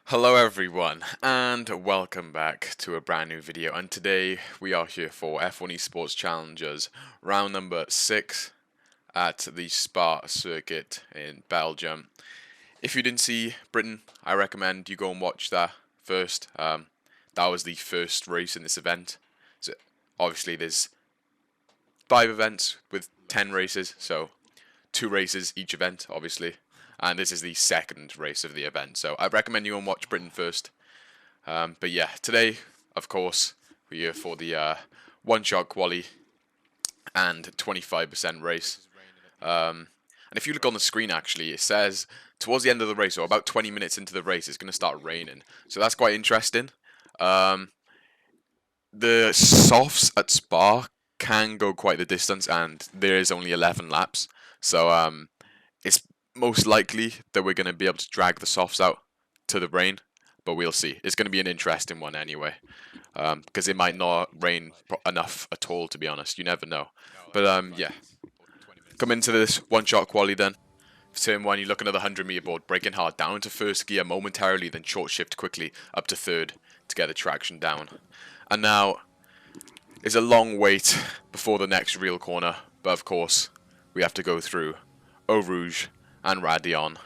Hello everyone, and welcome back to a brand new video. And today we are here for F1 Esports Challengers, round number 6 at the Spa circuit in Belgium. If you didn't see Britain, I recommend you go and watch that first. That was the first race in this event. So obviously there's 5 events with 10 races, so 2 races each event, obviously. And this is the second race of the event, so I recommend you go and watch Britain first. But yeah, today, of course, we're here for the one-shot quali and 25% race. And if you look on the screen, actually, it says towards the end of the race, or about 20 minutes into the race, it's going to start raining. So that's quite interesting. The softs at Spa can go quite the distance, and there is only 11 laps. So it's most likely that we're going to be able to drag the softs out to the rain, but we'll see. It's going to be an interesting one anyway, because it might not rain enough at all, to be honest. You never know. But yeah, come into this one-shot quali then. For turn 1, you're looking at the 100-meter board, braking hard down into first gear momentarily, then short shift quickly up to third to get the traction down. And now, it's a long wait before the next real corner, but of course, we have to go through Eau Rouge and Radion.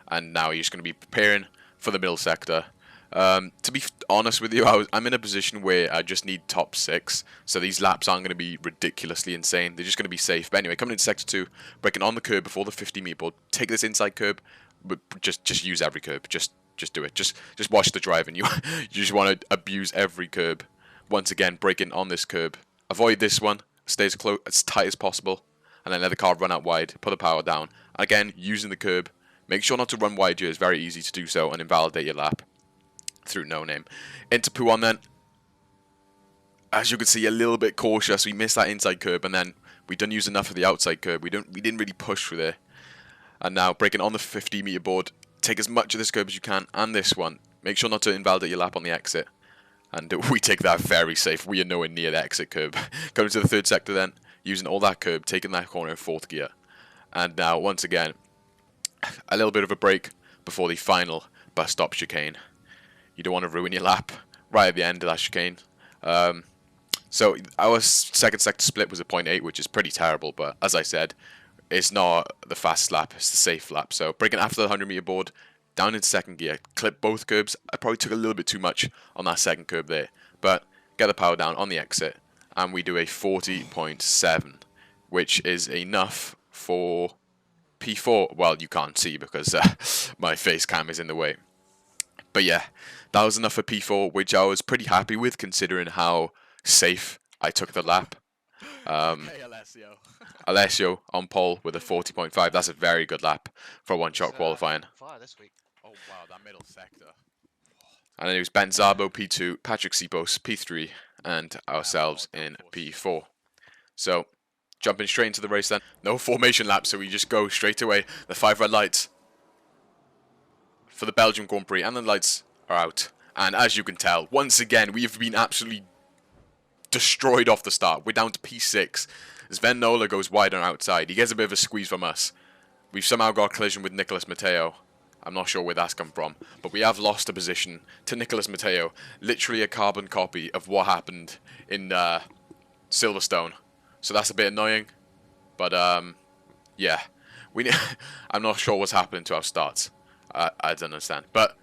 And now you're just going to be preparing for the middle sector. To be honest with you, I'm in a position where I just need top 6, so these laps aren't going to be ridiculously insane. They're just going to be safe. But anyway, coming into sector 2, braking on the curb before the 50-meter board. Take this inside curb, but just use every curb. Just do it. Just watch the driving. You just want to abuse every curb. Once again, braking on this curb. Avoid this one. Stay as tight as possible, and then let the car run out wide. Put the power down. Again, using the curb. Make sure not to run wide here. It's very easy to do so and invalidate your lap through no name. Into P1 then. As you can see, a little bit cautious. We missed that inside curb, and then we didn't use enough of the outside curb. We didn't really push through there. And now braking on the 50-meter board. Take as much of this curb as you can, and this one. Make sure not to invalidate your lap on the exit. And we take that very safe. We are nowhere near the exit curb. Coming to the third sector then, using all that curb, taking that corner in fourth gear. And now, once again, a little bit of a break before the final bus stop chicane. You don't want to ruin your lap right at the end of that chicane. So our second sector split was a 0.8, which is pretty terrible, but as I said, it's not the fast lap, it's the safe lap. So braking after the 100-meter board, down into second gear, clip both curbs. I probably took a little bit too much on that second curb there, but get the power down on the exit, and we do a 40.7, which is enough for P4. Well, you can't see because my face cam is in the way. But yeah, that was enough for P4, which I was pretty happy with considering how safe I took the lap. Hey, Alessio. Alessio on pole with a 40.5. That's a very good lap for one-shot qualifying. Fire this week. Oh wow, that middle sector. And then it was Ben Zabo P2, Patrick Sipos P3, and ourselves in P4. So, jumping straight into the race then. No formation lap, so we just go straight away. The 5 red lights for the Belgium Grand Prix, and the lights are out. And as you can tell, once again, we've been absolutely destroyed off the start. We're down to P6. Sven Nola goes wide on outside. He gets a bit of a squeeze from us. We've somehow got a collision with Nicolas Matteo. I'm not sure where that's come from, but we have lost a position to Nicolas Matteo. Literally a carbon copy of what happened in Silverstone. So that's a bit annoying, but yeah, I'm not sure what's happening to our starts. I don't understand, but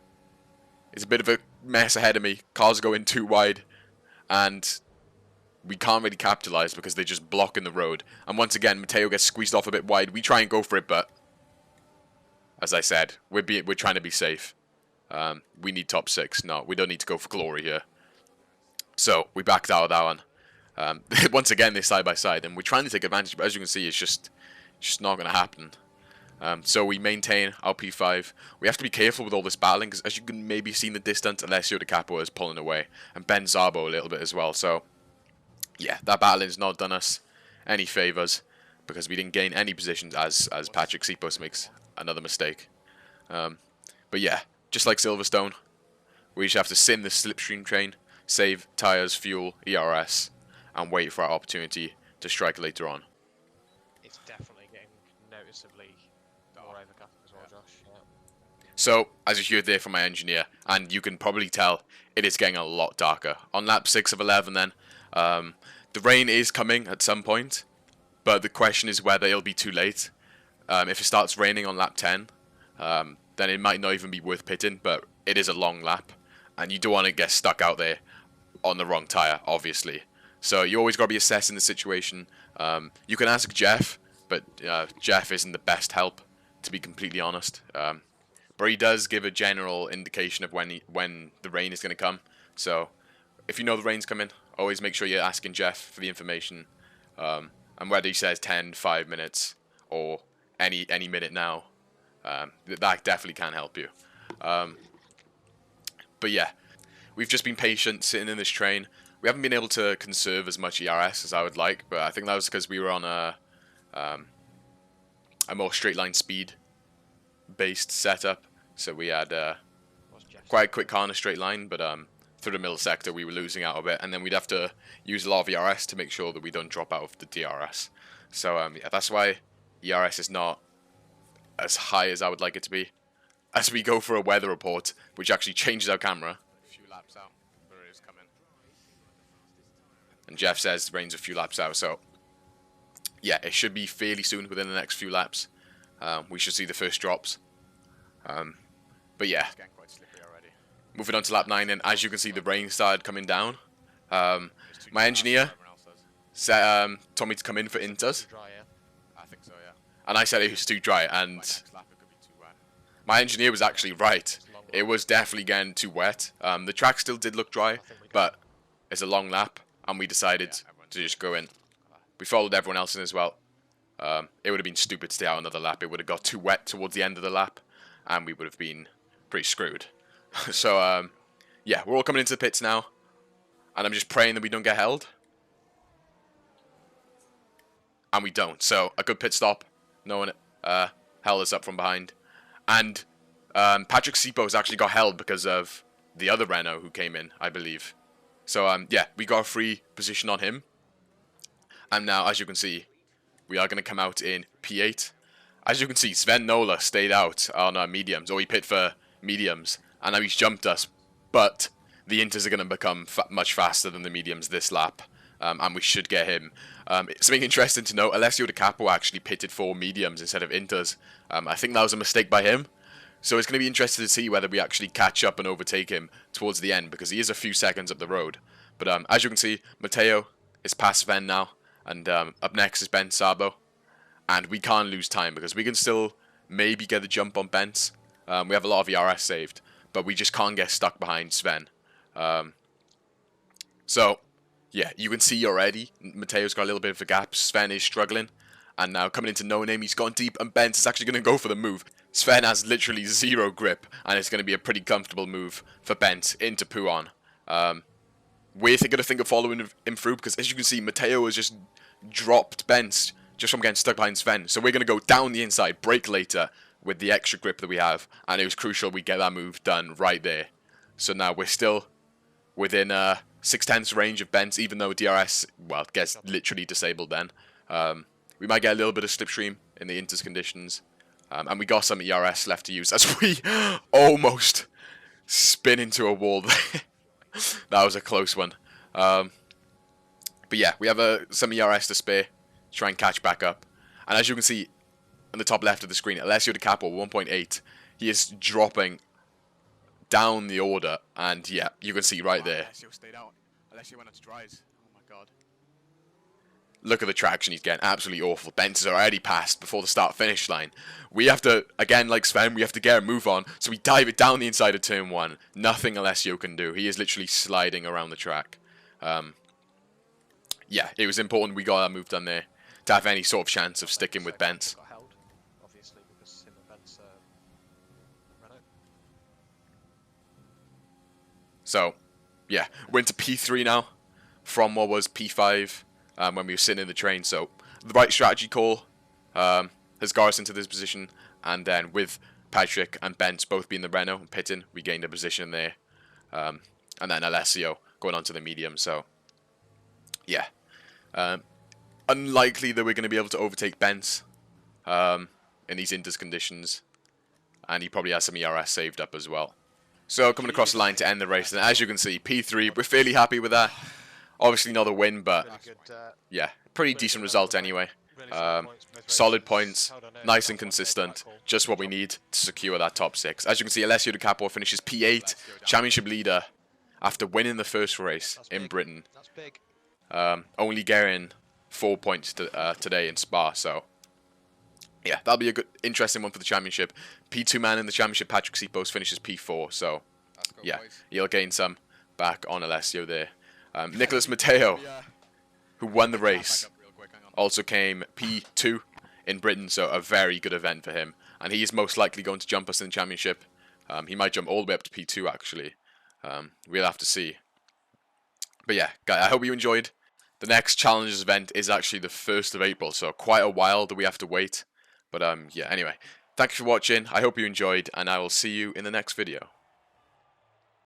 it's a bit of a mess ahead of me. Cars go in too wide, and we can't really capitalize because they're just blocking the road. And once again, Matteo gets squeezed off a bit wide. We try and go for it, but as I said, we're trying to be safe. We need top 6. No, we don't need to go for glory here. So we backed out of that one. Once again, they're side by side, and we're trying to take advantage, but as you can see, it's just not going to happen. So we maintain our P5. We have to be careful with all this battling, because as you can maybe see in the distance, Alessio De Capo is pulling away, and Ben Zabo a little bit as well. So yeah, that battling's not done us any favours, because we didn't gain any positions as Patrick Sipos makes another mistake. But yeah, just like Silverstone, we just have to sim the slipstream train, save tyres, fuel, ERS, and wait for our opportunity to strike later on. It's definitely getting noticeably more overcast as well, Josh. Yeah. So, as you heard there from my engineer, and you can probably tell, it is getting a lot darker. On lap 6 of 11 then, the rain is coming at some point, but the question is whether it'll be too late. If it starts raining on lap 10, then it might not even be worth pitting, but it is a long lap, and you don't want to get stuck out there on the wrong tyre, obviously. So you always got to be assessing the situation. You can ask Jeff, but Jeff isn't the best help, to be completely honest. But he does give a general indication of when the rain is going to come. So if you know the rain's coming, always make sure you're asking Jeff for the information. And whether he says 10, 5 minutes, or any minute now, that definitely can help you. But yeah, we've just been patient sitting in this train. We haven't been able to conserve as much ERS as I would like, but I think that was because we were on a more straight line speed based setup. So we had quite a quick car in a straight line, but through the middle sector we were losing out a bit, and then we'd have to use a lot of ERS to make sure that we don't drop out of the DRS. So yeah, that's why ERS is not as high as I would like it to be. As we go for a weather report, which actually changes our camera. A few laps out, but it is coming. And Jeff says the rain's a few laps out, so yeah, it should be fairly soon, within the next few laps. We should see the first drops. But yeah, It's getting quite slippery already. moving on to lap 9, and as you can see, the rain started coming down. It's too My dry, engineer everyone else says. told me to come in for inters, Too dry, yeah? I think so, yeah. and I said it was too dry, By and next lap it could be too wet. my engineer was actually right. It's a long It lap. was definitely getting too wet. The track still did look dry, but it's a long lap, and we decided to just go in. We followed everyone else in as well. It would have been stupid to stay out another lap. It would have got too wet towards the end of the lap, and we would have been pretty screwed. So, yeah, we're all coming into the pits now, and I'm just praying that we don't get held. And we don't. So, a good pit stop. No one held us up from behind. And Patrick Sipo's actually got held because of the other Renault who came in, I believe. So, yeah, we got a free position on him. And now, as you can see, we are going to come out in P8. As you can see, Sven Nola stayed out on mediums, or he pit for mediums, and now he's jumped us. But the inters are going to become much faster than the mediums this lap, and we should get him. Something interesting to note, Alessio Di Capo actually pitted for mediums instead of inters. I think that was a mistake by him. So it's going to be interesting to see whether we actually catch up and overtake him towards the end, because he is a few seconds up the road. But as you can see, Matteo is past Sven now, and up next is Ben Sabo. And we can't lose time, because we can still maybe get a jump on Bence. We have a lot of ERS saved, but we just can't get stuck behind Sven. So, yeah, you can see already, Matteo's got a little bit of a gap. Sven is struggling. And now coming into No Name, he's gone deep, and Bence is actually going to go for the move. Sven has literally zero grip, and it's going to be a pretty comfortable move for Bence into Puon. We're going to think of following him through, because as you can see, Matteo has just dropped Bence just from getting stuck behind Sven. So we're going to go down the inside, brake later, with the extra grip that we have, and it was crucial we get that move done right there. So now we're still within 6/10 range of Bence, even though DRS, well, gets literally disabled then. We might get a little bit of slipstream in the inters conditions, and we got some ERS left to use as we almost spin into a wall there. That was a close one. But yeah, we have some ERS to spare to try and catch back up. And as you can see on the top left of the screen, Alessio Di Capo 1.8, he is dropping down the order, and yeah, you can see right there. Alessio stayed out. Alessio went on to dries. Oh my god. Look at the traction he's getting, absolutely awful. Bence is already passed before the start-finish line. We have to, again like Sven, we have to get a move on, so we dive it down the inside of turn 1. Nothing Alessio can do. He is literally sliding around the track. Yeah, it was important we got that move done there to have any sort of chance of sticking with Bence. Got held, obviously, because him and Bence ran out. So, yeah, we're into P3 now from what was P5 when we were sitting in the train. So, the right strategy call has got us into this position. And then with Patrick and Bence both being the Renault and pitting, we gained a position there. And then Alessio going on to the medium. So, yeah. Unlikely that we're going to be able to overtake Bence in these inters conditions. and he probably has some ERS saved up as well. So coming across the line to end the race, and as you can see, P3, we're fairly happy with that. Obviously not a win, but Really good, yeah, pretty decent result anyway. really solid points, both Solid races. points, Held on it, nice held and on, made the right consistent, call. just what we Good need to secure that top 6. As you can see, Alessio Di Capo finishes P8, championship leader, after winning the first race That's in big. Britain. That's big. Only getting 4 points today in Spa, so yeah, that'll be a good, interesting one for the championship. P2 man in the championship, Patrick Sipos finishes P4, so Let's go, yeah, boys. he'll gain some back on Alessio there. Nicholas Matteo, who won the race, Back up real quick, hang on. also came P2 in Britain, so a very good event for him. And he is most likely going to jump us in the championship. He might jump all the way up to P2, actually. We'll have to see. But yeah, guys, I hope you enjoyed. The next Challengers event is actually the 1st of April, so quite a while that we have to wait. But yeah, anyway, thank you for watching. I hope you enjoyed, and I will see you in the next video.